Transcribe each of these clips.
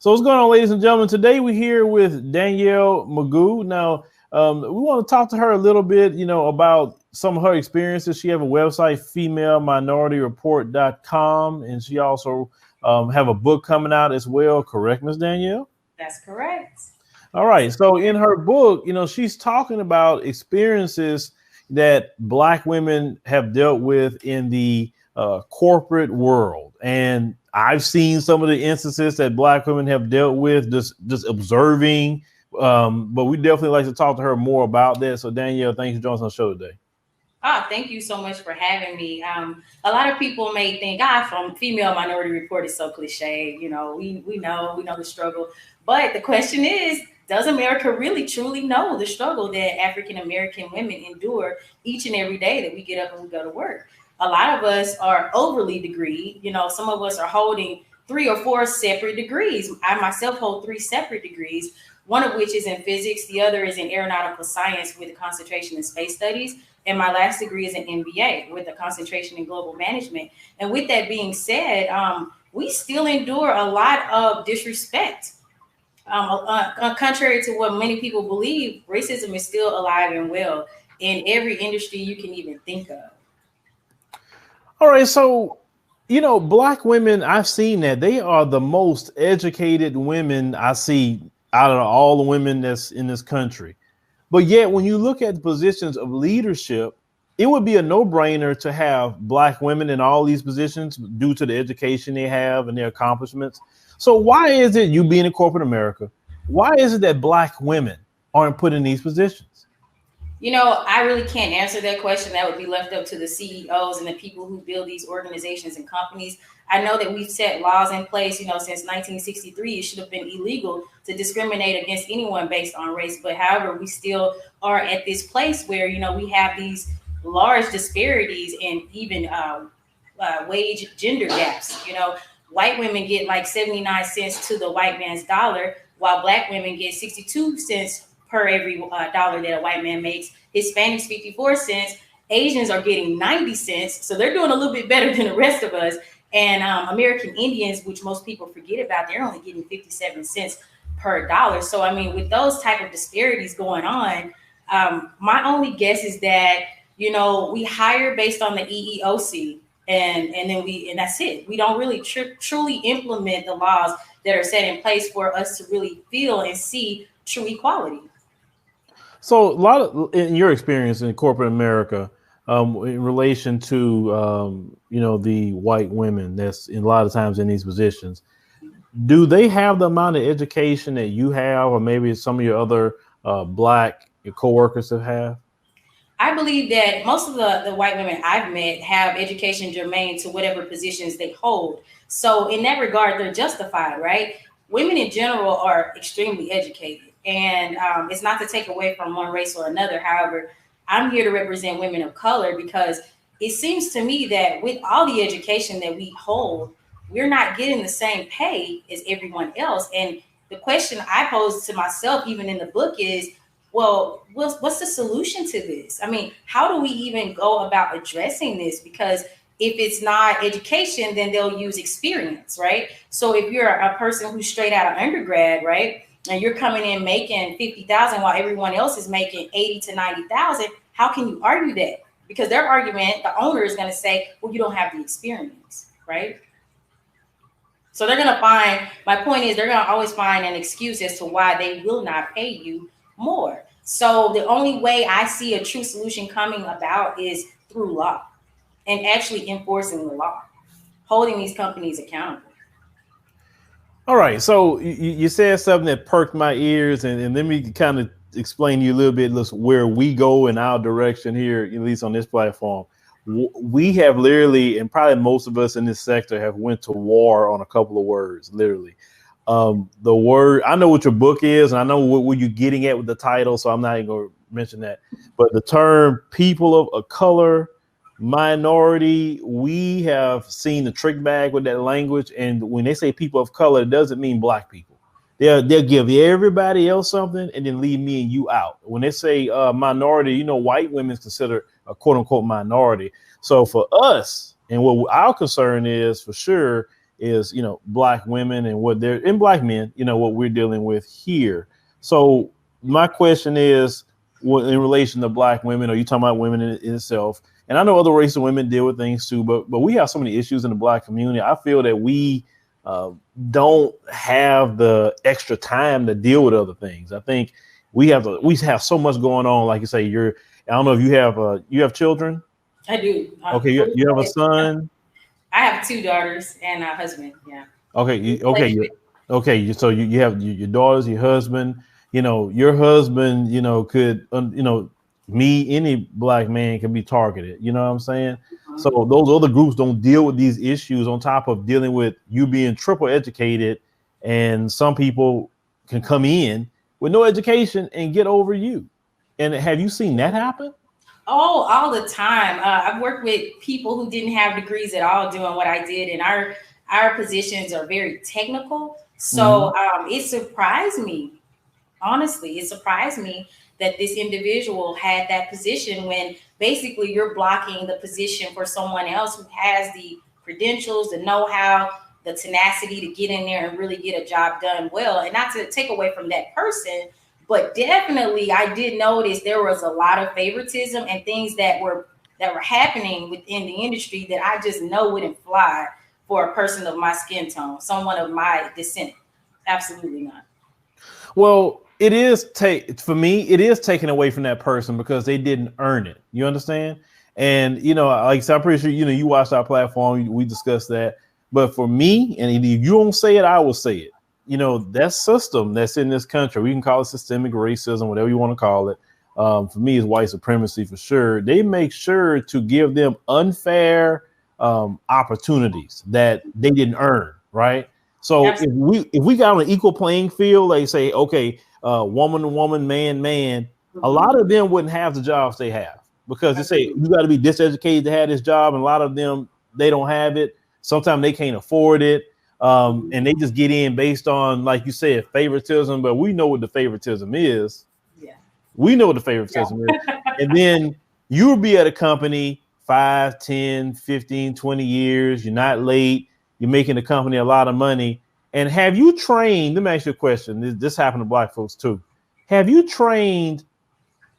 So what's going on, ladies and gentlemen? Today we're here with Danielle Meggoe. Now, we want to talk to her a little bit, about some of her experiences. She has a website, femaleminorityreport.com, and she also have a book coming out as well. Correct, Ms. Danielle? That's correct. All right. So in her book, she's talking about experiences that Black women have dealt with in the corporate world. And I've seen some of the instances that Black women have dealt with, just observing. But we definitely like to talk to her more about that. So Danielle, thanks for joining us on the show today. Oh, thank you so much for having me. A lot of people may think, from Female Minority Report is so cliche. We know the struggle. But the question is, does America really truly know the struggle that African American women endure each and every day that we get up and we go to work? A lot of us are overly degreed. Some of us are holding 3 or 4 separate degrees. I myself hold 3 separate degrees, one of which is in physics. The other is in aeronautical science with a concentration in space studies. And my last degree is an MBA with a concentration in global management. And with that being said, we still endure a lot of disrespect. Contrary to what many people believe, racism is still alive and well in every industry you can even think of. All right. So, Black women, I've seen that they are the most educated women I see out of all the women that's in this country. But yet, when you look at the positions of leadership, it would be a no-brainer to have Black women in all these positions due to the education they have and their accomplishments. So why is it, you being in corporate America, why is it that Black women aren't put in these positions? I really can't answer that question. That would be left up to the CEOs and the people who build these organizations and companies. I know that we've set laws in place, since 1963. It should have been illegal to discriminate against anyone based on race. But however, we still are at this place where, we have these large disparities and even wage gender gaps. White women get like 79 cents to the white man's dollar, while Black women get 62 cents per every dollar that a white man makes. Hispanics 54 cents. Asians are getting 90 cents. So they're doing a little bit better than the rest of us. And American Indians, which most people forget about, they're only getting 57 cents per dollar. So, with those type of disparities going on, my only guess is that, we hire based on the EEOC and that's it. We don't really truly implement the laws that are set in place for us to really feel and see true equality. So in your experience in corporate America, in relation to, the white women that's a lot of times in these positions, do they have the amount of education that you have, or maybe some of your other Black coworkers have? I believe that most of the white women I've met have education germane to whatever positions they hold. So in that regard, they're justified, right? Women in general are extremely educated. And it's not to take away from one race or another. However, I'm here to represent women of color because it seems to me that with all the education that we hold, we're not getting the same pay as everyone else. And the question I pose to myself, even in the book, is, well, what's the solution to this? How do we even go about addressing this? Because if it's not education, then they'll use experience, right? So if you're a person who's straight out of undergrad, right, and you're coming in making $50,000 while everyone else is making $80,000 to $90,000, how can you argue that? Because their argument, the owner is going to say, well, you don't have the experience, right? So they're going to my point is they're going to always find an excuse as to why they will not pay you more. So the only way I see a true solution coming about is through law and actually enforcing the law, holding these companies accountable. All right. So you said something that perked my ears, and let me kind of explain to you a little bit where we go in our direction here, at least on this platform. We have literally, and probably most of us in this sector have went to war on a couple of words, literally. The word, I know what your book is, and I know what you're getting at with the title, so I'm not even going to mention that. But the term people of a color, minority, we have seen the trick bag with that language. And when they say people of color, it doesn't mean Black people. They'll give everybody else something and then leave me and you out. When they say minority, white women is considered a quote unquote minority. So for us, and what our concern is for sure, is, black women and and black men, what we're dealing with here. So my question is, in relation to black women, are you talking about women in itself? And I know other races of women deal with things too, but we have so many issues in the black community. I feel that we don't have the extra time to deal with other things. I think we have so much going on. Like you say, I don't know if you have children. I do. Okay, you have a son. I have 2 daughters and a husband. Yeah. Okay. Okay. So you have your daughters, your husband. Your husband, could, any black man can be targeted. You know what I'm saying? Mm-hmm. So those other groups don't deal with these issues on top of dealing with you being triple educated, and some people can come in with no education and get over you. And have you seen that happen? Oh, all the time. I've worked with people who didn't have degrees at all doing what I did, and our positions are very technical. So it surprised me. Honestly, it surprised me that this individual had that position when basically you're blocking the position for someone else who has the credentials, the know-how, the tenacity to get in there and really get a job done well. And not to take away from that person, but definitely I did notice there was a lot of favoritism and things that were happening within the industry that I just know wouldn't fly for a person of my skin tone, someone of my descent. Absolutely not. Well, for me, it is taken away from that person because they didn't earn it. You understand? And, like I said, I'm pretty sure, you watched our platform. We discussed that. But for me, and if you don't say it, I will say it. That system that's in this country, we can call it systemic racism, whatever you want to call it. For me, it's white supremacy for sure. They make sure to give them unfair opportunities that they didn't earn. Right. So if we got on an equal playing field, like say, okay, woman to woman, man, a lot of them wouldn't have the jobs they have because they say you got to be diseducated to have this job. And a lot of them, they don't have it. Sometimes they can't afford it. And they just get in based on, like you said, favoritism. But we know what the favoritism is. Yeah. We know what the favoritism is. And then you'll be at a company 5, 10, 15, 20 years. You're not late. You're making the company a lot of money. And have you trained, let me ask you a question. This happened to black folks too. Have you trained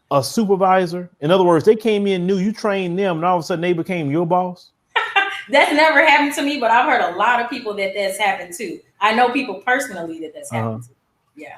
a supervisor? In other words, they came in new, you trained them, and all of a sudden they became your boss? That's never happened to me, but I've heard a lot of people that's happened to. I know people personally that's happened to. Yeah.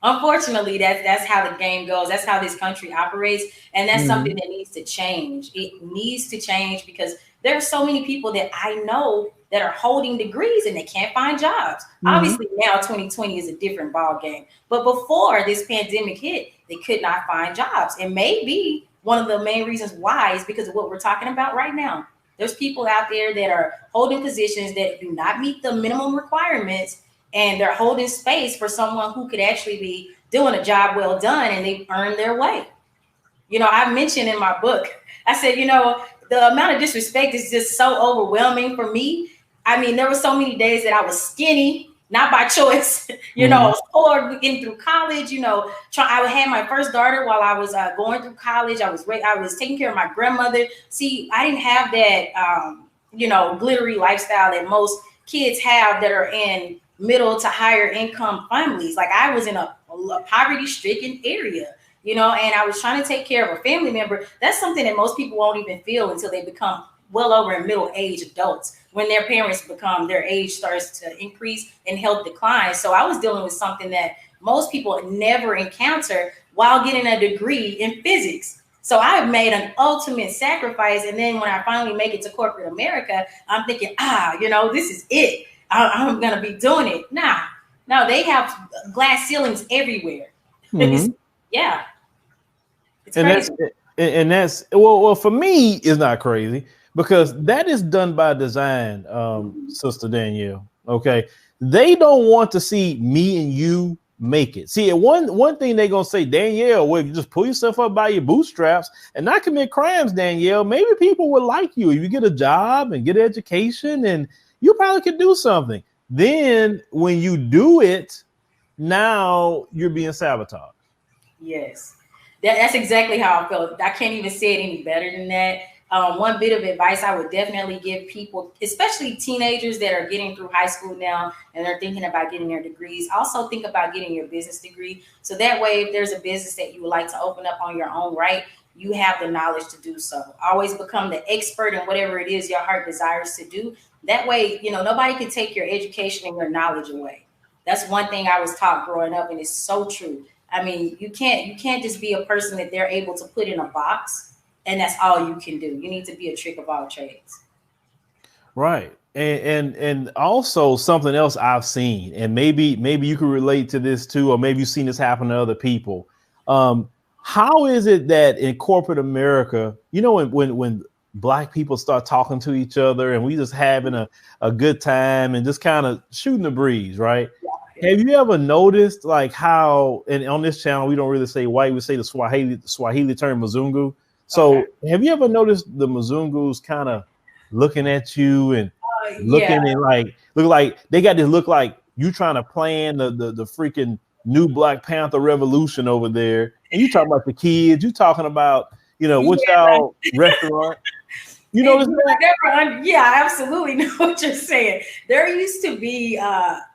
Unfortunately, that's how the game goes. That's how this country operates. And that's something that needs to change. It needs to change because there are so many people that I know that are holding degrees and they can't find jobs. Obviously, now 2020 is a different ball game. But before this pandemic hit, they could not find jobs. And maybe one of the main reasons why is because of what we're talking about right now. There's people out there that are holding positions that do not meet the minimum requirements, and they're holding space for someone who could actually be doing a job well done, and they've earned their way. I mentioned in my book, I said, the amount of disrespect is just so overwhelming for me. I mean, there were so many days that I was skinny, not by choice. I was poor getting through college. I had my first daughter while I was going through college. I was taking care of my grandmother. See, I didn't have that, glittery lifestyle that most kids have that are in middle to higher income families. Like I was in a poverty-stricken area, and I was trying to take care of a family member. That's something that most people won't even feel until they become well over in middle-aged adults, when their parents their age starts to increase and health declines. So I was dealing with something that most people never encounter while getting a degree in physics. So I've made an ultimate sacrifice. And then when I finally make it to corporate America, I'm thinking, this is it. I'm going to be doing it. No, they have glass ceilings everywhere. Yeah. It's crazy. And that's well, for me, it's not crazy because that is done by design, Sister Danielle. Okay. They don't want to see me and you make it. See, one thing they're going to say, Danielle, well, you just pull yourself up by your bootstraps and not commit crimes, Danielle. Maybe people would like you if you get a job and get education, and you probably could do something. Then when you do it, now you're being sabotaged. Yes. That's exactly how I felt. I can't even say it any better than that. One bit of advice I would definitely give people, especially teenagers that are getting through high school now and they're thinking about getting their degrees, also think about getting your business degree. So that way, if there's a business that you would like to open up on your own right, you have the knowledge to do so. Always become the expert in whatever it is your heart desires to do. That way, nobody can take your education and your knowledge away. That's one thing I was taught growing up, and it's so true. I mean, you can't just be a person that they're able to put in a box and that's all you can do. You need to be a trick of all trades. Right. And also something else I've seen, and maybe you can relate to this too, or maybe you've seen this happen to other people. How is it that in corporate America, when Black people start talking to each other and we just having a good time and just kind of shooting the breeze, right? Yeah. Have you ever noticed like how, and on this channel, we don't really say white, we say the Swahili term Mzungu. So have you ever noticed the Mzungus kind of looking at you and looking and look like they got this look like you trying to plan the freaking new Black Panther revolution over there, and you talking about the kids, you talking about what y'all restaurant. You know I absolutely know what you're saying. There used to be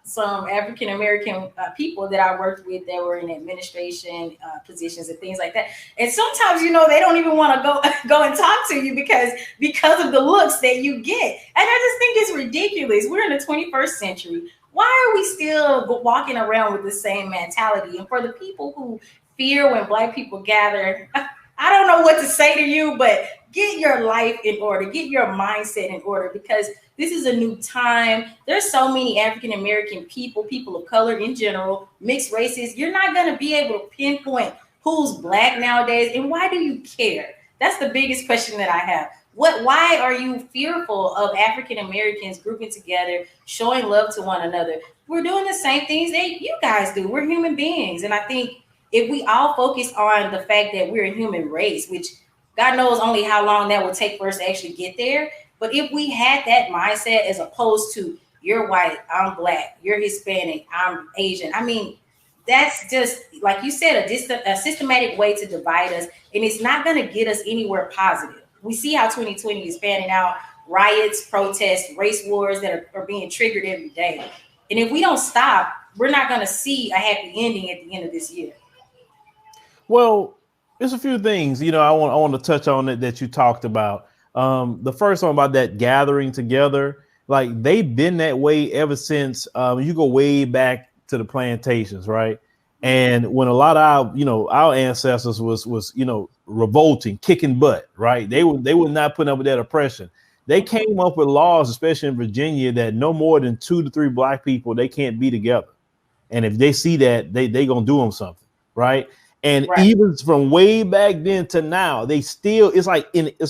some African American people that I worked with that were in administration positions and things like that. And sometimes, they don't even want to go and talk to you because of the looks that you get. And I just think it's ridiculous. We're in the 21st century. Why are we still walking around with the same mentality? And for the people who fear when Black people gather, I don't know what to say to you, but get your life in order, get your mindset in order, because this is a new time. There's so many African American people of color in general, mixed races. You're not going to be able to pinpoint who's Black nowadays. And why do you care? That's the biggest question that I have. Why are you fearful of African Americans grouping together, showing love to one another? We're doing the same things that you guys do. We're human beings. And I think if we all focus on the fact that we're a human race, which God knows only how long that will take for us to actually get there. But if we had that mindset as opposed to you're white, I'm Black, you're Hispanic, I'm Asian. I mean, that's just, like you said, a systematic way to divide us. And it's not going to get us anywhere positive. We see how 2020 is panning out, riots, protests, race wars that are being triggered every day. And if we don't stop, we're not going to see a happy ending at the end of this year. Well, there's a few things, I want to touch on that you talked about. The first one about that gathering together, like they've been that way ever since you go way back to the plantations, right? And when a lot of our ancestors was revolting, kicking butt, right? They were not putting up with that oppression. They came up with laws, especially in Virginia, that no more than 2 to 3 Black people, they can't be together. And if they see that, they gonna do them something, right? And even from way back then to now, they still it's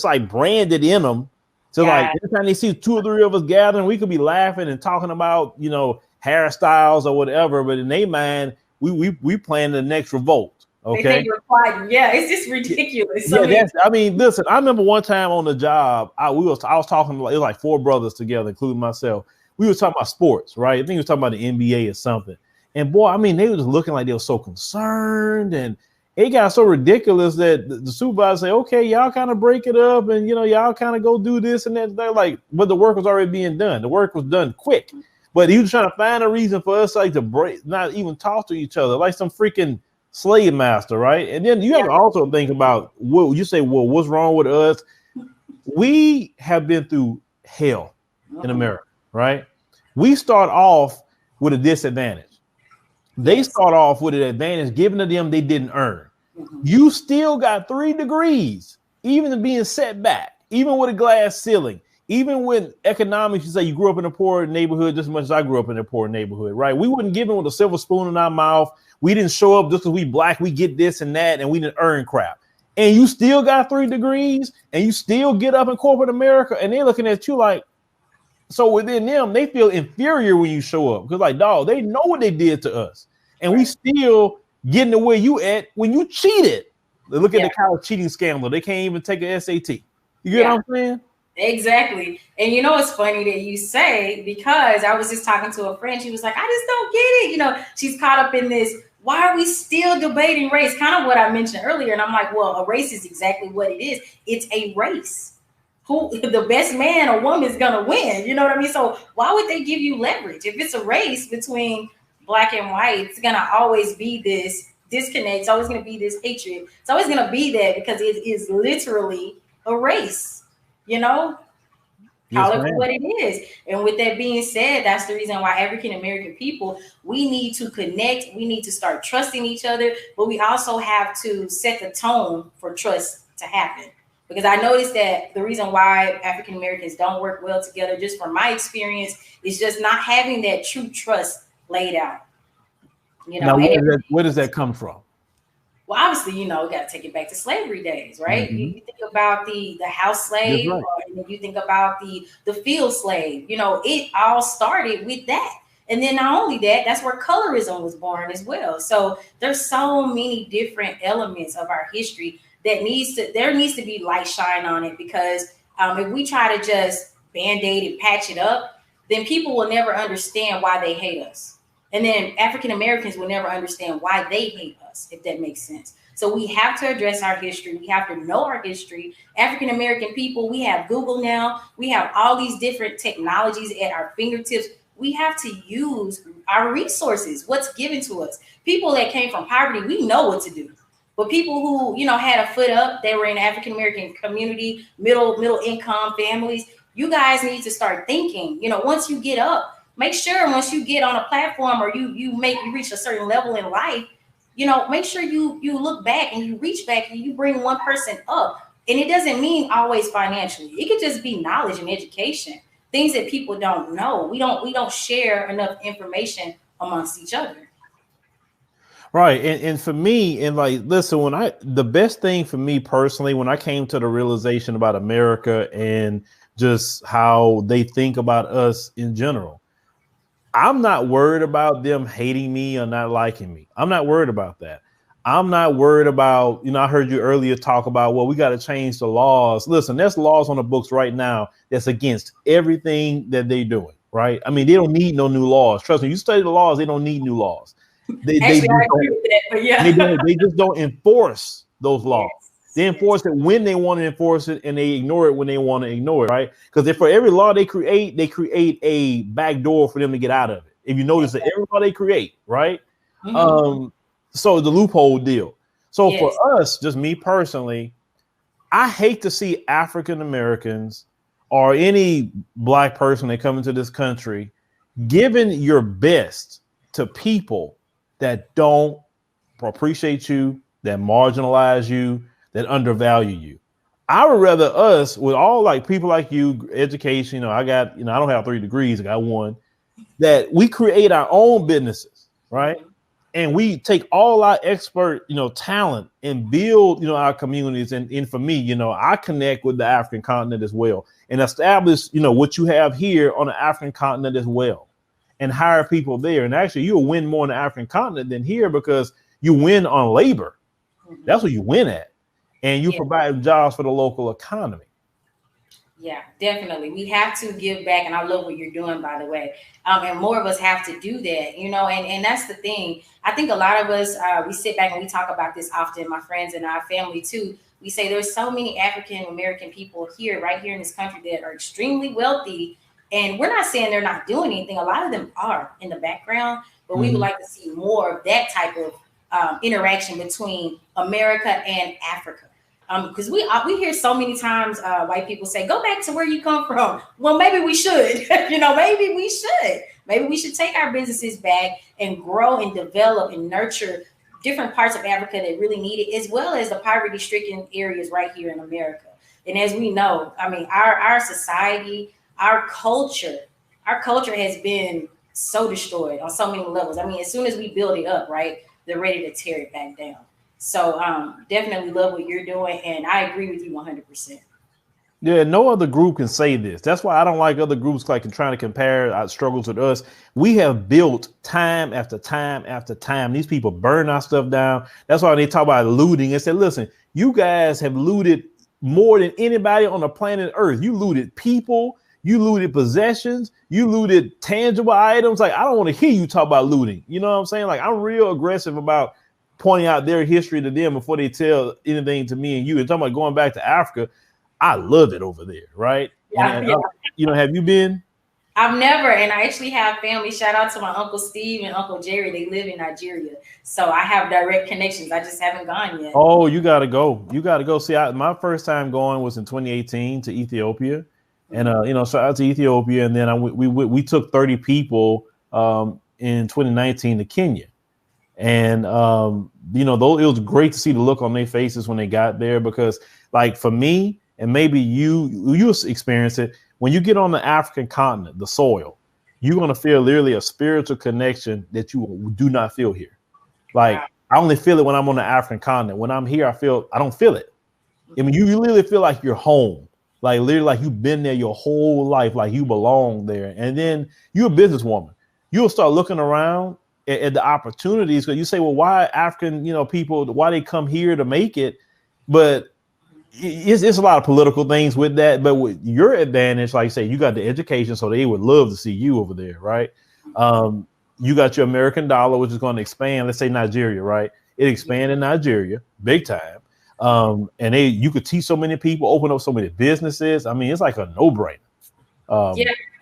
like branded in them. So like every time they see 2 or 3 of us gathering, we could be laughing and talking about hairstyles or whatever, but in their mind, we plan the next revolt. Okay, they think you're fighting. Yeah, it's just ridiculous. Listen, I remember one time on the job, I was talking it was like 4 brothers together, including myself. We were talking about sports, right? I think we were talking about the NBA or something. And boy, I mean, they were just looking like they were so concerned, and it got so ridiculous that the supervisor say, "Okay, y'all kind of break it up, and y'all kind of go do this and that." They're like, but the work was already being done. The work was done quick, but he was trying to find a reason for us like to break, not even talk to each other, like some freaking slave master, right? And then you have to also think about what you say. Well, what's wrong with us? We have been through hell in America, right? We start off with a disadvantage. They start off with an advantage given to them they didn't earn. You still got 3 degrees, even being set back, even with a glass ceiling, even with economics. You say you grew up in a poor neighborhood just as much as I grew up in a poor neighborhood, right? We wouldn't give it with a silver spoon in our mouth. We didn't show up just because we Black, we get this and that, and we didn't earn crap. And you still got 3 degrees, and you still get up in corporate America, and they're looking at you like, so within them, they feel inferior when you show up. Because like, dog, they know what they did to us. And we still getting to where you at when you cheated. Look at the college cheating scandal. They can't even take an SAT. You get what I'm saying? Exactly. And it's funny that you say, because I was just talking to a friend. She was like, I just don't get it. She's caught up in this. Why are we still debating race? Kind of what I mentioned earlier. And I'm like, well, a race is exactly what it is. It's a race. who the best man or woman is gonna win. You know what I mean? So why would they give you leverage? If it's a race between black and white, it's gonna always be this disconnect. It's always gonna be this hatred. It's always gonna be that because it is literally a race, you know? Call it for what it is. And with that being said, that's the reason why African American people, we need to connect. We need to start trusting each other, but we also have to set the tone for trust to happen. Because I noticed that the reason why African Americans don't work well together, just from my experience, is just not having that true trust laid out. You know, now, where does that come from? Well, obviously, you know, we got to take it back to slavery days, right? Mm-hmm. You think about the house slave, right. Or you think about the field slave. You know, it all started with that. And then not only that, that's where colorism was born as well. So there's so many different elements of our history that there needs to be light shine on it, because if we try to just band-aid and patch it up, then people will never understand why they hate us. And then African Americans will never understand why they hate us, if that makes sense. So we have to address our history. We have to know our history. African American people, we have Google now. We have all these different technologies at our fingertips. We have to use our resources, what's given to us. People that came from poverty, we know what to do. But people who, you know, had a foot up, they were in the African American community, middle income families. You guys need to start thinking, you know, once you get up, make sure once you get on a platform or you reach a certain level in life, you know, make sure you look back and you reach back and you bring one person up. And it doesn't mean always financially. It could just be knowledge and education, things that people don't know. We don't share enough information amongst each other. Right. And for me, and like, listen, the best thing for me personally, when I came to the realization about America and just how they think about us in general, I'm not worried about them hating me or not liking me. I'm not worried about that. I'm not worried about, you know, I heard you earlier talk about, well, we got to change the laws. Listen, there's laws on the books right now that's against everything that they're doing. Right. I mean, they don't need no new laws. Trust me, you study the laws, they don't need new laws. They agree with that, but yeah. They just don't enforce those laws. Yes. They enforce it when they want to enforce it, and they ignore it when they want to ignore it, right? Because if for every law they create a back door for them to get out of it. If you notice that every law they create, right? Mm-hmm. So the loophole deal. So yes. For us, just me personally, I hate to see African Americans or any black person that come into this country giving your best to people that don't appreciate you, that marginalize you, that undervalue you. I would rather us, with all like people like you, education, you know, I don't have 3 degrees, I got 1, that we create our own businesses, right? And we take all our expert, you know, talent and build, you know, our communities. And for me, you know, I connect with the African continent as well and establish, you know, what you have here on the African continent as well, and hire people there. And actually you'll win more in the African continent than here, because you win on labor. That's what you win at. And you provide jobs for the local economy. Yeah, definitely. We have to give back. And I love what you're doing, by the way. And more of us have to do that, you know, and that's the thing. I think a lot of us, we sit back and we talk about this often, my friends and our family too. We say there's so many African American people here, right here in this country, that are extremely wealthy. And we're not saying they're not doing anything. A lot of them are in the background, but we would like to see more of that type of interaction between America and Africa. Because we hear so many times white people say, go back to where you come from. Well, maybe we should, you know, maybe we should. Maybe we should take our businesses back and grow and develop and nurture different parts of Africa that really need it, as well as the poverty-stricken areas right here in America. And as we know, I mean, our society, our culture has been so destroyed on so many levels. I mean, as soon as we build it up, right, they're ready to tear it back down. So definitely love what you're doing. And I agree with you 100%. Yeah, no other group can say this. That's why I don't like other groups like trying to compare our struggles with us. We have built time after time after time. These people burn our stuff down. That's why they talk about looting and say, listen, you guys have looted more than anybody on the planet Earth. You looted people. You looted possessions. You looted tangible items. Like, I don't want to hear you talk about looting. You know what I'm saying? Like, I'm real aggressive about pointing out their history to them before they tell anything to me and you. And talking about going back to Africa, I love it over there, right? Yeah, yeah. Have you been? I've never, and I actually have family. Shout out to my Uncle Steve and Uncle Jerry. They live in Nigeria, so I have direct connections. I just haven't gone yet. Oh, you got to go. You got to go. See, my first time going was in 2018 to Ethiopia, and shout out to Ethiopia. And then we took 30 people in 2019 to Kenya, and though it was great to see the look on their faces when they got there, because like for me, and maybe you experience it when you get on the African continent, the soil, you're gonna feel literally a spiritual connection that you do not feel here. Like, I only feel it when I'm on the African continent. When I'm here, I don't feel it. I mean, you literally feel like you're home, like literally like you've been there your whole life, like you belong there. And then you're a businesswoman. You'll start looking around at the opportunities, because you say, well, why African, people, why they come here to make it? But it's a lot of political things with that. But with your advantage, like you say, you got the education, so they would love to see you over there, right? You got your American dollar, which is going to expand. Let's say Nigeria, right? It expanded in Nigeria big time. And you could teach so many people, open up so many businesses. I mean, it's like a no-brainer.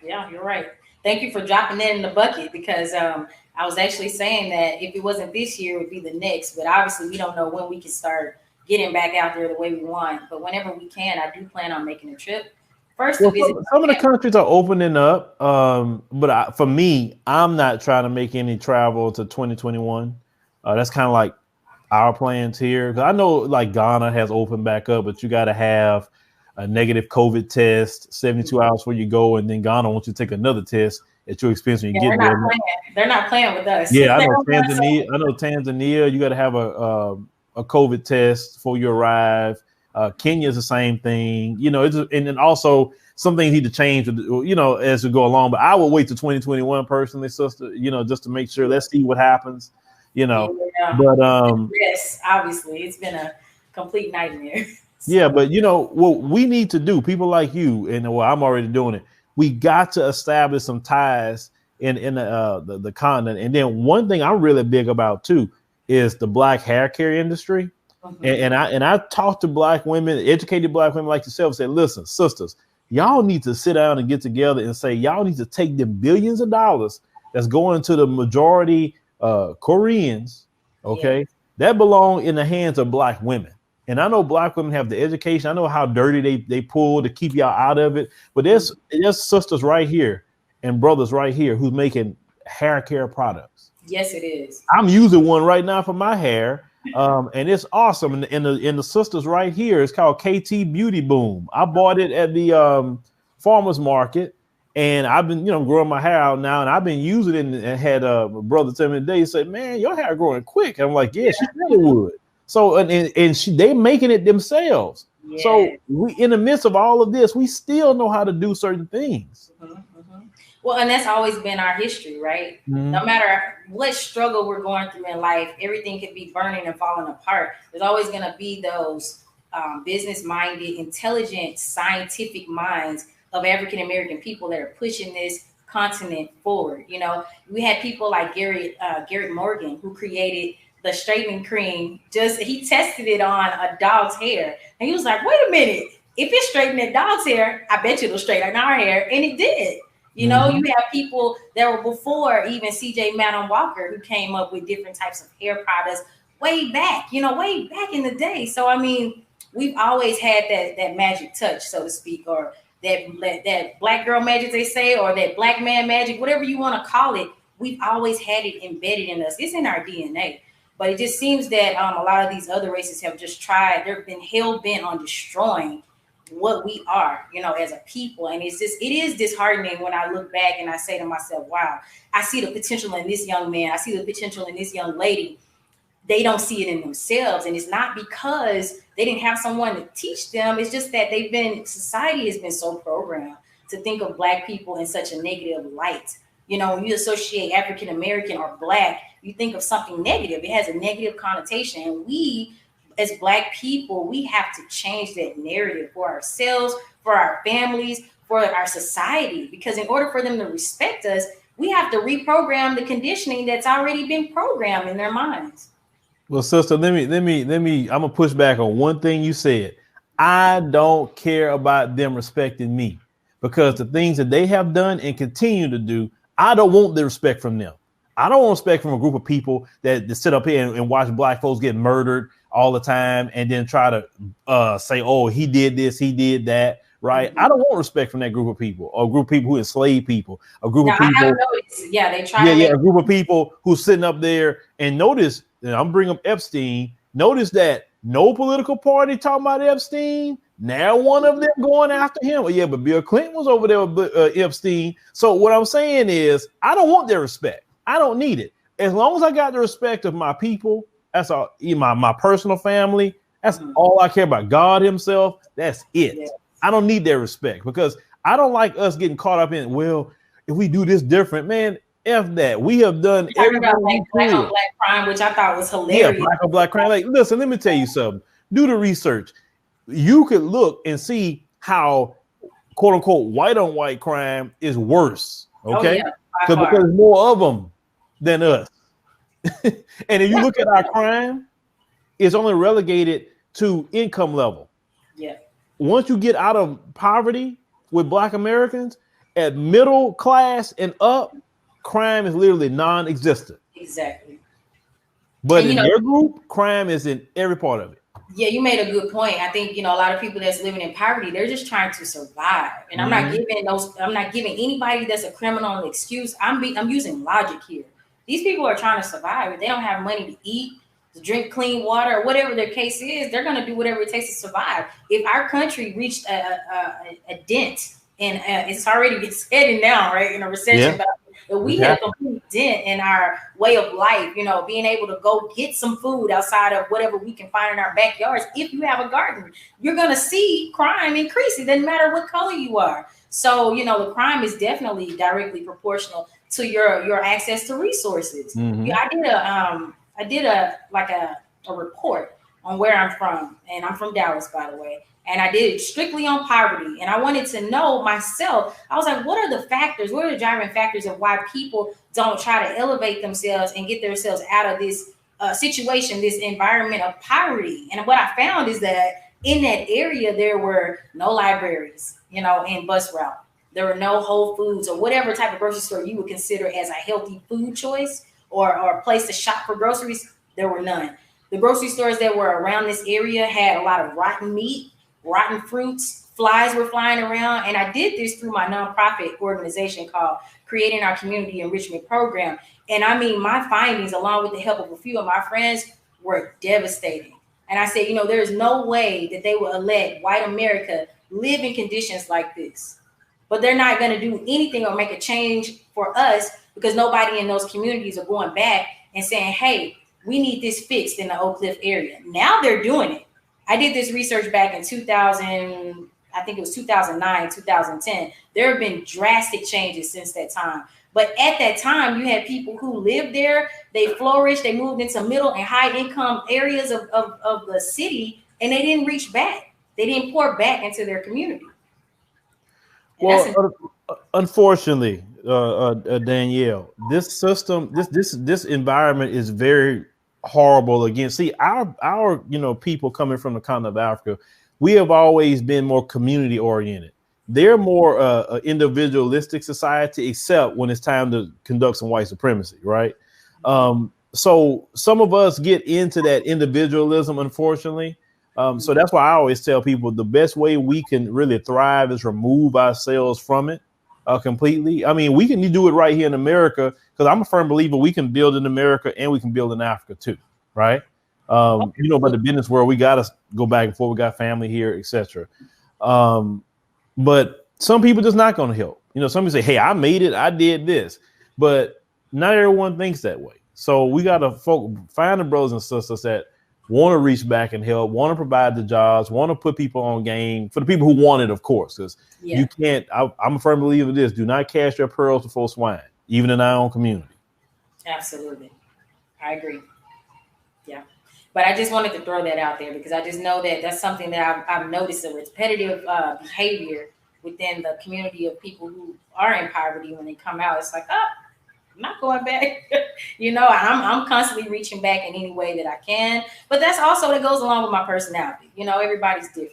Yeah, you're right. Thank you for dropping that in the bucket, because I was actually saying that if it wasn't this year, it would be the next. But obviously, we don't know when we can start getting back out there the way we want. But whenever we can, I do plan on making a trip. First, to visit some of the countries are opening up, but for me, I'm not trying to make any travel to 2021. That's kind of like our plans here, because I know like Ghana has opened back up, but you got to have a negative COVID test 72 hours before you go, and then Ghana wants you to take another test at your expense when you get there. They're not playing with us. Yeah, I know Tanzania. You got to have a COVID test before you arrive. Kenya is the same thing, and then also some things need to change, as we go along. But I will wait to 2021 personally, sister, just to make sure. Let's see what happens, Yeah. But yes, obviously, it's been a complete nightmare. Yeah, but what we need to do, people like you, and I'm already doing it. We got to establish some ties in the continent. And then one thing I'm really big about too is the Black hair care industry. And I talk to Black women, educated Black women like yourself, say, listen, sisters, y'all need to sit down and get together and say, y'all need to take them billions of dollars that's going to the majority Koreans, okay, that belong in the hands of Black women. And I know Black women have the education. I know how dirty they pull to keep y'all out of it. But there's sisters right here and brothers right here who's making hair care products. Yes, it is. I'm using one right now for my hair. And it's awesome. And the sisters right here, it's called KT Beauty Boom. I bought it at the farmer's market, and I've been, growing my hair out now, and I've been using it, and had a brother tell me today, he said, man, your hair growing quick. And I'm like, yeah, she really would. So, and they making it themselves. Yeah. So we, in the midst of all of this, we still know how to do certain things. Well, and that's always been our history, right? No matter what struggle we're going through in life, everything could be burning and falling apart. There's always going to be those business-minded, intelligent, scientific minds of African-American people that are pushing this continent forward. We had people like Garrett Morgan, who created the straightening cream. He tested it on a dog's hair, and he was like, wait a minute, if it's straightening that dog's hair, I bet you it'll straighten our hair. And it did. You have people that were before even CJ Madam Walker, who came up with different types of hair products way back in the day. So, I mean, we've always had that magic touch, so to speak, or that Black girl magic, they say, or that Black man magic, whatever you want to call it. We've always had it embedded in us. It's in our DNA. But it just seems that a lot of these other races have just they've been hell bent on destroying what we are, as a people. And it is disheartening when I look back and I say to myself, wow, I see the potential in this young man. I see the potential in this young lady. They don't see it in themselves. And it's not because they didn't have someone to teach them. It's just that society has been so programmed to think of Black people in such a negative light. When you associate African-American or Black, you think of something negative. It has a negative connotation. And we, as Black people, we have to change that narrative for ourselves, for our families, for our society. Because in order for them to respect us, we have to reprogram the conditioning that's already been programmed in their minds. Well, sister, let me. I'm gonna push back on one thing you said. I don't care about them respecting me, because the things that they have done and continue to do, I don't want the respect from them. I don't want respect from a group of people that sit up here and watch black folks get murdered all the time and then try to say, oh, he did this, he did that. Right. I don't want respect from that group of people, or a group of people who enslave people, a group of people. Yeah, they try to a group of people who's sitting up there, and notice, and I'm bringing up Epstein. Notice that no political party talking about Epstein. Now one of them going after him. Well, yeah, but Bill Clinton was over there with Epstein. So what I'm saying is, I don't want their respect. I don't need it. As long as I got the respect of my people, that's all. My personal family. That's all I care about. God Himself. That's it. Yeah. I don't need their respect, because I don't like us getting caught up in, well, if we do this different, man, F that. We have done everything. Like black on black crime, which I thought was hilarious. Yeah, black on black crime. Like, listen, let me tell you something. Do the research. You could look and see how, quote unquote, white on white crime is worse. Okay, because there's more of them than us. And if you look at our crime, it's only relegated to income level. Yeah. Once you get out of poverty with black Americans, at middle class and up, crime is literally non-existent. Exactly. But in your group, crime is in every part of it. Yeah, you made a good point. I think, a lot of people that's living in poverty, they're just trying to survive. And I'm not giving anybody that's a criminal an excuse. I'm using logic here. These people are trying to survive. If they don't have money to eat, to drink clean water, or whatever their case is, they're going to do whatever it takes to survive. If our country reached a dent, and it's already heading down, right, in a recession, but if we had a complete dent in our way of life, being able to go get some food outside of whatever we can find in our backyards. If you have a garden, you're going to see crime increase. It doesn't matter what color you are. So, the crime is definitely directly proportional to your access to resources. Mm-hmm. I did a report on where I'm from, and I'm from Dallas, by the way. And I did it strictly on poverty. And I wanted to know myself, I was like, what are the factors? What are the driving factors of why people don't try to elevate themselves and get themselves out of this situation, this environment of poverty? And what I found is that in that area, there were no libraries, in bus route. There were no Whole Foods or whatever type of grocery store you would consider as a healthy food choice or a place to shop for groceries. There were none. The grocery stores that were around this area had a lot of rotten meat, rotten fruits, flies were flying around. And I did this through my nonprofit organization called Creating Our Community Enrichment Program. And I mean, my findings, along with the help of a few of my friends, were devastating. And I said, there's no way that they will let white America live in conditions like this. But they're not going to do anything or make a change for us, because nobody in those communities are going back and saying, hey, we need this fixed in the Oak Cliff area. Now they're doing it. I did this research back in 2000, I think it was 2009, 2010. There have been drastic changes since that time. But at that time, you had people who lived there. They flourished. They moved into middle and high income areas of the city, and they didn't reach back. They didn't pour back into their community. Well, unfortunately, Danielle, this system, this environment is very horrible. Again, see, our people coming from the continent of Africa, we have always been more community oriented. They're more individualistic society, except when it's time to conduct some white supremacy, right? So some of us get into that individualism, unfortunately. So that's why I always tell people the best way we can really thrive is remove ourselves from it completely. I mean, we can do it right here in America, because I'm a firm believer we can build in America and we can build in Africa too, right? But the business world, we got to go back and forth. We got family here, etc. But some people just not going to help. Some people say, hey, I made it, I did this, but not everyone thinks that way. So we got to find the brothers and sisters that want to reach back and help, want to provide the jobs, want to put people on game, for the people who want it, of course, because you can't, I'm a firm believer of this, do not cast your pearls before swine, even in our own community. Absolutely. I agree. Yeah. But I just wanted to throw that out there, because I just know that that's something that I've noticed, a repetitive behavior within the community of people who are in poverty. When they come out, it's like, I'm not going back. I'm constantly reaching back in any way that I can. But that's also that goes along with my personality. Everybody's different.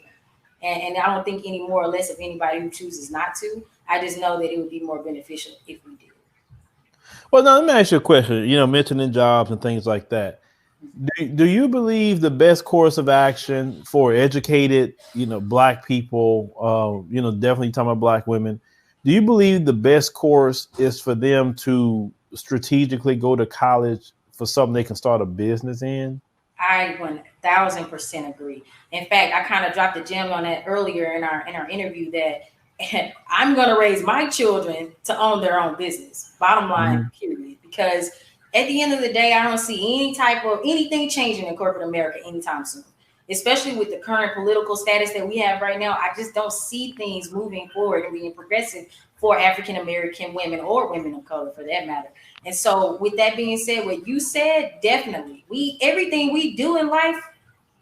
And I don't think any more or less of anybody who chooses not to. I just know that it would be more beneficial if we did. Well, now let me ask you a question. Mentioning jobs and things like that. Do you believe the best course of action for educated, Black people, definitely talking about Black women, do you believe the best course is for them to strategically go to college for something they can start a business in? I 1000% agree. In fact, I kind of dropped a gem on that earlier in our interview that I'm going to raise my children to own their own business. Bottom line, period. Because at the end of the day, I don't see any type of anything changing in corporate America anytime soon. Especially with the current political status that we have right now, I just don't see things moving forward and being progressive for African American women or women of color, for that matter. And so, with that being said, what you said, definitely, everything we do in life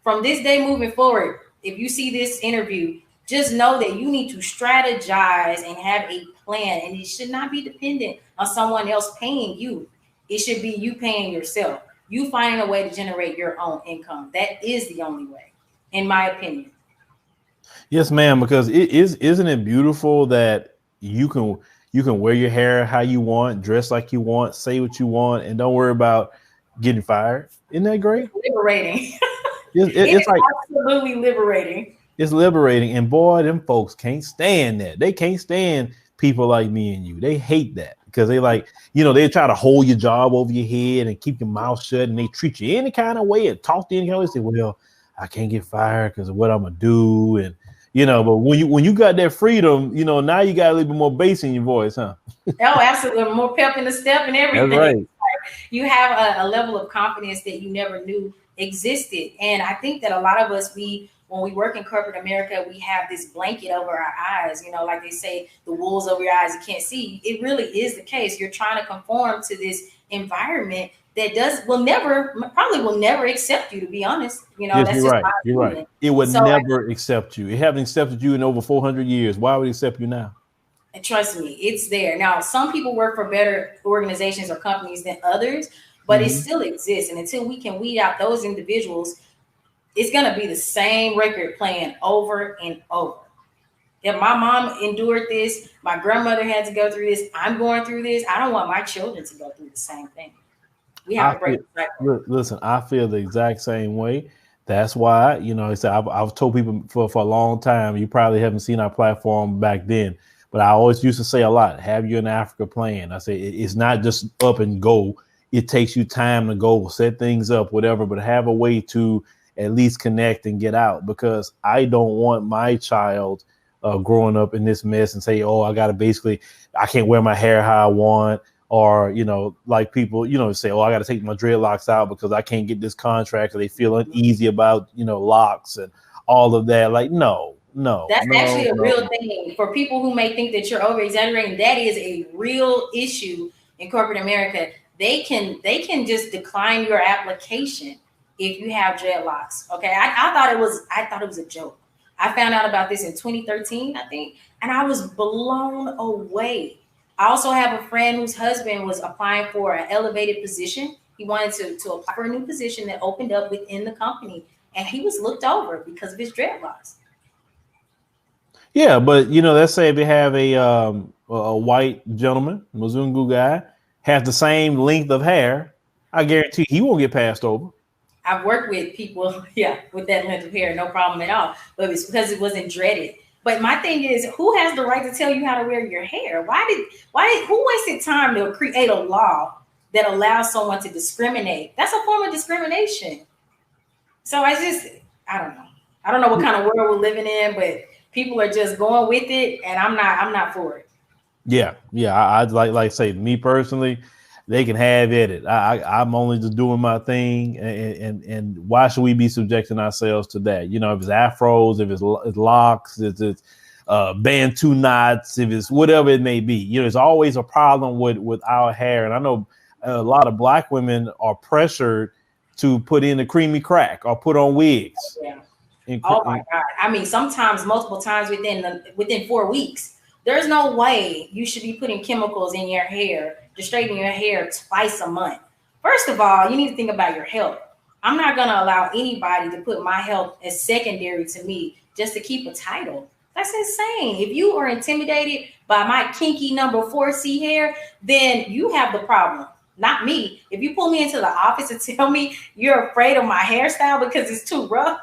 from this day moving forward. If you see this interview, just know that you need to strategize and have a plan, and it should not be dependent on someone else paying you. It should be you paying yourself. You finding a way to generate your own income. That is the only way, in my opinion. Yes, ma'am. Because isn't it beautiful that you can wear your hair how you want, dress like you want, say what you want, and don't worry about getting fired. Isn't that great? It's liberating. It's like absolutely liberating. It's liberating, and boy, them folks can't stand that. They can't stand people like me and you. They hate that because they they try to hold your job over your head and keep your mouth shut, and they treat you any kind of way and talk to you any kind of way. Say, well, I can't get fired because of what I'm gonna do, and but when you got that freedom, now you got a little bit more bass in your voice, huh? Oh, absolutely, more pep in the step and everything. That's right. You have a level of confidence that you never knew existed, and I think that a lot of us, when we work in corporate America, we have this blanket over our eyes, like they say, the wolves over your eyes you can't see. It really is the case. You're trying to conform to this environment that probably will never accept you, to be honest. Yes, that's you're just right. You're right. It would never accept you. It haven't accepted you in over 400 years. Why would it accept you now? And trust me, it's there. Now, some people work for better organizations or companies than others, but it still exists. And until we can weed out those individuals, it's going to be the same record playing over and over. If my mom endured this, my grandmother had to go through this, I'm going through this. I don't want my children to go through the same thing. We have to break the cycle. Listen, I feel the exact same way. That's why, I've told people for a long time, you probably haven't seen our platform back then, but I always used to say a lot, have you in Africa plan. I say it's not just up and go. It takes you time to go set things up, whatever, but have a way to at least connect and get out, because I don't want my child growing up in this mess and say, oh, I can't wear my hair how I want. Or, like people, say, oh, I got to take my dreadlocks out because I can't get this contract, or they feel uneasy about, locks and all of that. Like, no. That's actually a real thing. For people who may think that you're over exaggerating, that is a real issue in corporate America. They can just decline your application if you have dreadlocks. Okay. I thought it was a joke. I found out about this in 2013, I think, and I was blown away. I also have a friend whose husband was applying for an elevated position. He wanted to apply for a new position that opened up within the company, and he was looked over because of his dreadlocks. Yeah, but let's say if you have a white gentleman, Mzungu guy, have the same length of hair, I guarantee he won't get passed over. I've worked with people, with that length of hair, no problem at all. But it's because it wasn't dreaded. But my thing is, who has the right to tell you how to wear your hair? Who wasted time to create a law that allows someone to discriminate? That's a form of discrimination. So I don't know. I don't know what kind of world we're living in, but people are just going with it, and I'm not for it. Yeah. I'd like say, me personally, they can have it. I'm only just doing my thing, and why should we be subjecting ourselves to that? If it's afros, if it's locks, if it's Bantu knots, if it's whatever it may be, there's always a problem with our hair. And I know a lot of Black women are pressured to put in a creamy crack or put on wigs. Yeah. Oh my God! I mean, sometimes multiple times within 4 weeks. There's no way you should be putting chemicals in your hair to straighten your hair twice a month. First of all, you need to think about your health. I'm not going to allow anybody to put my health as secondary to me just to keep a title. That's insane. If you are intimidated by my kinky number 4C hair, then you have the problem, not me. If you pull me into the office and tell me you're afraid of my hairstyle because it's too rough,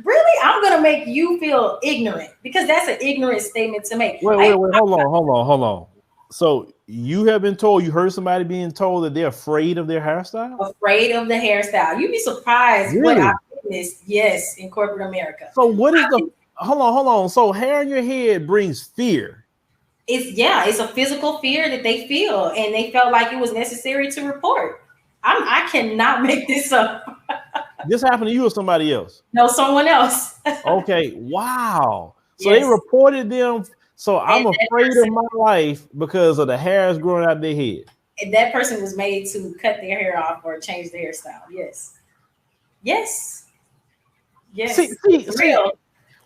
really, I'm going to make you feel ignorant, because that's an ignorant statement to make. Wait, hold on. So you have been told, you heard somebody being told that they're afraid of their hairstyle? Afraid of the hairstyle. You'd be surprised what I witnessed, yes, in corporate America. So what is hold on. So hair in your head brings fear. It's a physical fear that they feel, and they felt like it was necessary to report. I cannot make this up. This happened to you or somebody else? No, someone else. Okay, wow. So yes. They reported them. So I'm afraid of my life because of the hairs growing out their head. And that person was made to cut their hair off or change their hairstyle. Yes. See,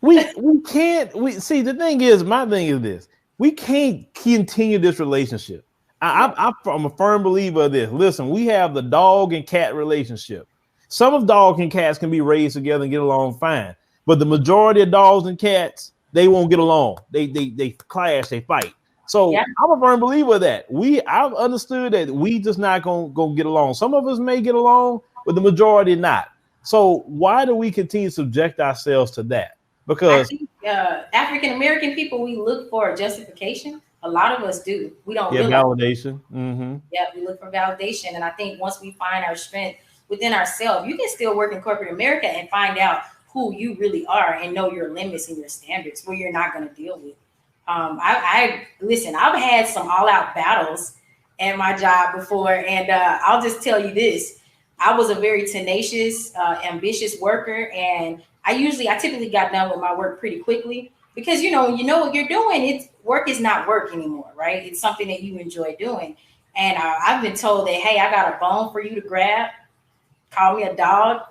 we can't. See, the thing is, my thing is this: we can't continue this relationship. I'm a firm believer of this. Listen, we have the dog and cat relationship. Some of dogs and cats can be raised together and get along fine, but the majority of dogs and cats, they won't get along. They clash, they fight. So I'm a firm believer of that. I've understood that we just not gonna get along. Some of us may get along, but the majority not. So why do we continue to subject ourselves to that? Because I think, African American people, we look for justification. A lot of us do. We don't realize validation. Mm-hmm. Yeah, we look for validation, and I think once we find our strength within ourselves, you can still work in corporate America and find out who you really are and know your limits and your standards where you're not going to deal with. Listen, I've had some all-out battles at my job before, and I'll just tell you this: I was a very tenacious, ambitious worker, and I typically got done with my work pretty quickly, because when you know what you're doing, work is not work anymore, right? It's something that you enjoy doing. And I've been told that, hey, I got a bone for you to grab. Call me a dog.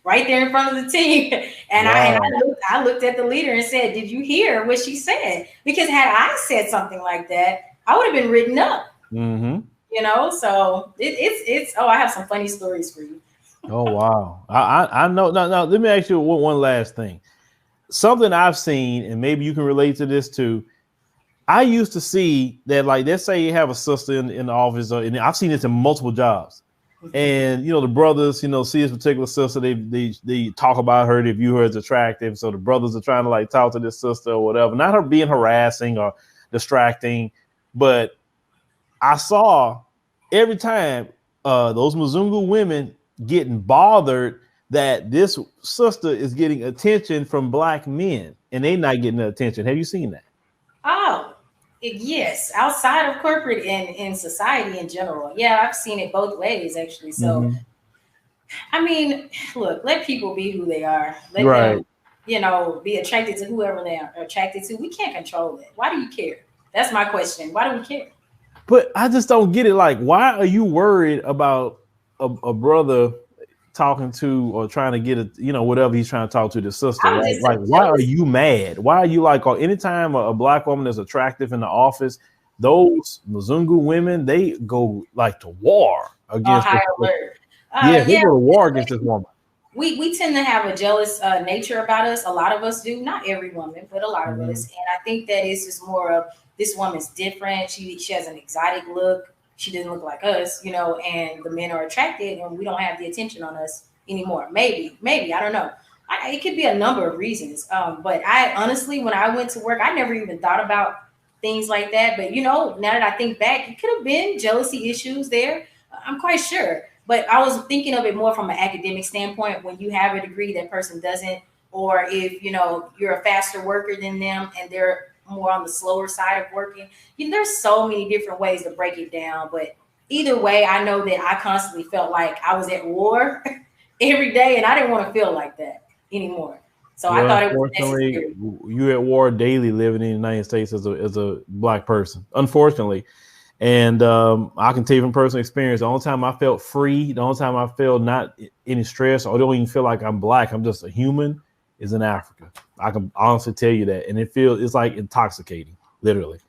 Right there in front of the team. And wow. I looked at the leader and said, did you hear what she said? Because had I said something like that, I would have been written up. Mm-hmm. So it's I have some funny stories for you. Oh, wow. I know. Now, let me ask you one last thing. Something I've seen, and maybe you can relate to this too. I used to see that, like, let's say you have a sister in the office, and I've seen this in multiple jobs. And the brothers, see this particular sister, they talk about her, they view her as attractive. So the brothers are trying to like talk to this sister or whatever, not her being harassing or distracting. But I saw every time those Mzungu women getting bothered that this sister is getting attention from black men and they not getting the attention. Have you seen that? Oh, yes, outside of corporate and in society in general. Yeah, I've seen it both ways, actually. So, I mean, look, let people be who they are. Let them, be attracted to whoever they are attracted to. We can't control it. Why do you care? That's my question. Why do we care? But I just don't get it. Like, why are you worried about a brother talking to or trying to get whatever he's trying to talk to the sister? Like why are you mad? Why are you like, anytime a black woman is attractive in the office, those Mzungu women, they go like to war against high alert. They go to war against this woman. We tend to have a jealous nature about us. A lot of us do, not every woman, but a lot of us. And I think that it's just more of, this woman's different. She has an exotic look. She doesn't look like us, and the men are attracted and we don't have the attention on us anymore. Maybe, I don't know. It could be a number of reasons. But I honestly, when I went to work, I never even thought about things like that. But, now that I think back, it could have been jealousy issues there. I'm quite sure. But I was thinking of it more from an academic standpoint. When you have a degree, that person doesn't, or if, you're a faster worker than them and they're more on the slower side of working. There's so many different ways to break it down, but either way, I know that I constantly felt like I was at war every day, and I didn't want to feel like that anymore. So I thought it was necessary. You at war daily living in the United States as a black person, unfortunately. And I can tell you from personal experience, the only time I felt free, the only time I felt not any stress, or don't even feel like I'm black, I'm just a human, is in Africa. I can honestly tell you that. And it's like intoxicating, literally.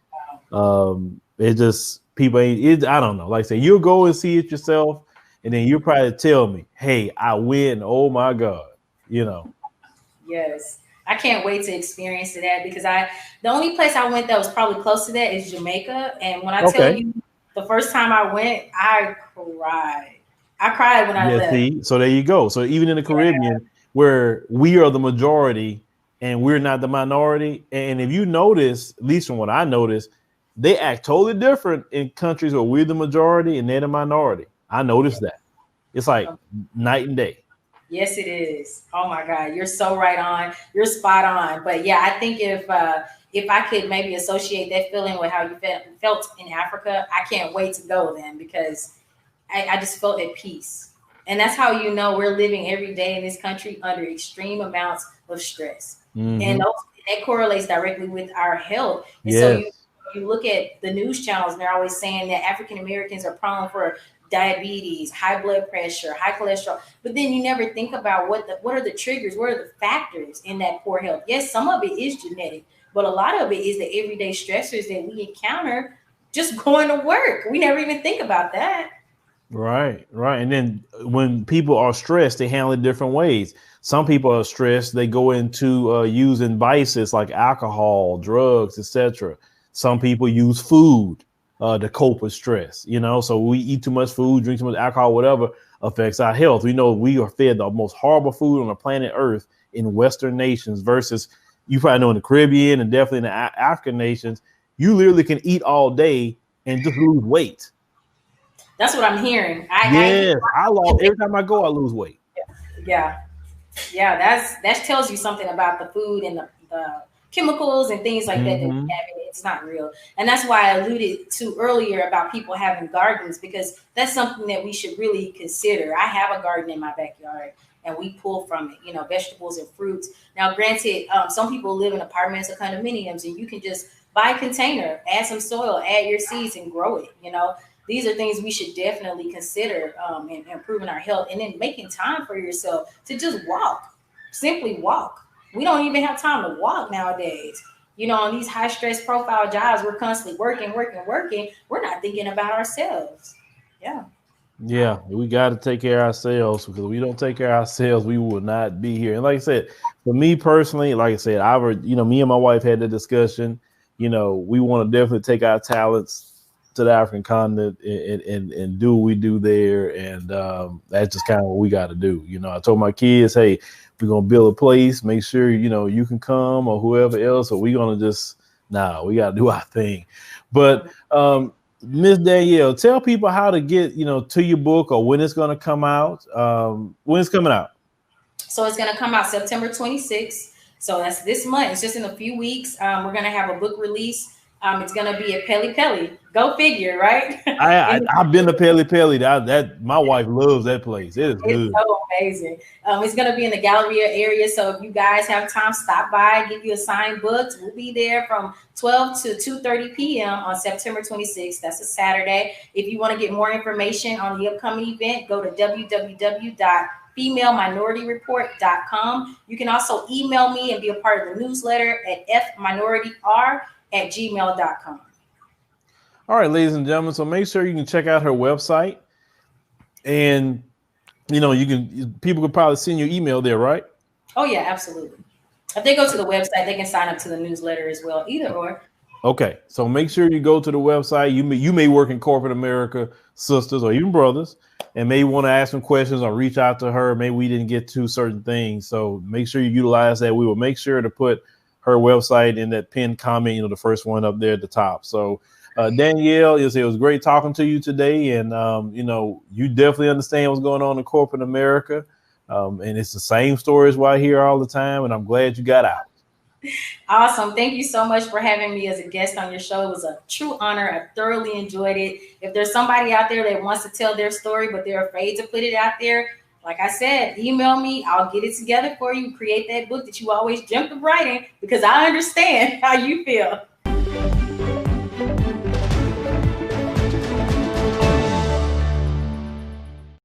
It just, people ain't, I don't know. Like I say, you'll go and see it yourself, and then you'll probably tell me, hey, I win. Oh my God. Yeah, Yes. I can't wait to experience that because the only place I went that was probably close to that is Jamaica. And when I tell Okay. you the first time I went, I cried. I cried when I Yeah, left. see, so there you go. So even in the Yeah. Caribbean, where we are the majority and we're not the minority, and if you notice, at least from what I noticed, they act totally different in countries where we're the majority and they're the minority. I noticed that. It's like night and day. Yes, it is. Oh my God, you're so right on. You're spot on. But yeah, I think if I could maybe associate that feeling with how you felt in Africa, I can't wait to go then because I just felt at peace. And that's how you know we're living every day in this country under extreme amounts of stress. And Mm-hmm. that correlates directly with our health. And so Yes. you look at the news channels and they're always saying that African Americans are prone for diabetes, high blood pressure, high cholesterol. But then you never think about what are the triggers, what are the factors in that poor health. Yes, some of it is genetic, but a lot of it is the everyday stressors that we encounter just going to work. We never even think about that. Right, right. And then when people are stressed, they handle it different ways. Some people are stressed, they go into using vices like alcohol, drugs, etc. Some people use food to cope with stress, you know. So we eat too much food, drink too much alcohol, whatever affects our health. We know we are fed the most horrible food on the planet Earth in Western nations versus you probably know in the Caribbean and definitely in the African nations, you literally can eat all day and just lose weight. That's what I'm hearing. Yes, I lost every time I go, I lose weight. Yeah, yeah. That tells you something about the food and the chemicals and things like that we Mm-hmm. have in it. It's not real, and that's why I alluded to earlier about people having gardens because that's something that we should really consider. I have a garden in my backyard, and we pull from it, you know, vegetables and fruits. Now, granted, some people live in apartments or condominiums, and you can just buy a container, add some soil, add your seeds, and grow it. You know, these are things we should definitely consider in improving our health and then making time for yourself to just walk, simply walk. We don't even have time to walk nowadays. You know, on these high stress profile jobs, we're constantly working, working, working. We're not thinking about ourselves. Yeah. Yeah, we got to take care of ourselves because if we don't take care of ourselves, we will not be here. And like I said, for me personally, like I said, me and my wife had the discussion. You know, we want to definitely take our talents to the African continent and do what we do there. And that's just kind of what we got to do. You know, I told my kids, hey, we're going to build a place, make sure, you know, you can come or whoever else, or we're going to just, we got to do our thing. But Miss Danielle, tell people how to get, you know, to your book or when it's going to come out. When it's coming out. So it's going to come out September 26th. So that's this month. It's just in a few weeks. We're going to have a book release. It's going to be at Peli Peli. Go figure, right? I've been to Peli Peli. That my wife loves that place. It is good. It's so amazing. It's going to be in the Galleria area. So if you guys have time, stop by, give you a signed books. We'll be there from 12 to 2:30 p.m. on September 26th. That's a Saturday. If you want to get more information on the upcoming event, go to www.femaleminirityreport.com. You can also email me and be a part of the newsletter at fminorityr@gmail.com. All right, ladies and gentlemen. So make sure you can check out her website, and you know people could probably send you email there, right? Oh yeah, absolutely. If they go to the website, they can sign up to the newsletter as well. Either or. Okay, so make sure you go to the website. You may work in corporate America, sisters or even brothers, and may want to ask some questions or reach out to her. Maybe we didn't get to certain things, so make sure you utilize that. We will make sure to put her website in that pinned comment, you know, the first one up there at the top. So Danielle, it was great talking to you today, and you know, you definitely understand what's going on in corporate America, and it's the same stories why I hear all the time, and I'm glad you got out. Awesome. Thank you so much for having me as a guest on your show. It was a true honor. I thoroughly enjoyed it. If there's somebody out there that wants to tell their story, but they're afraid to put it out there, like I said, email me. I'll get it together for you. Create that book that you always dreamt of writing because I understand how you feel.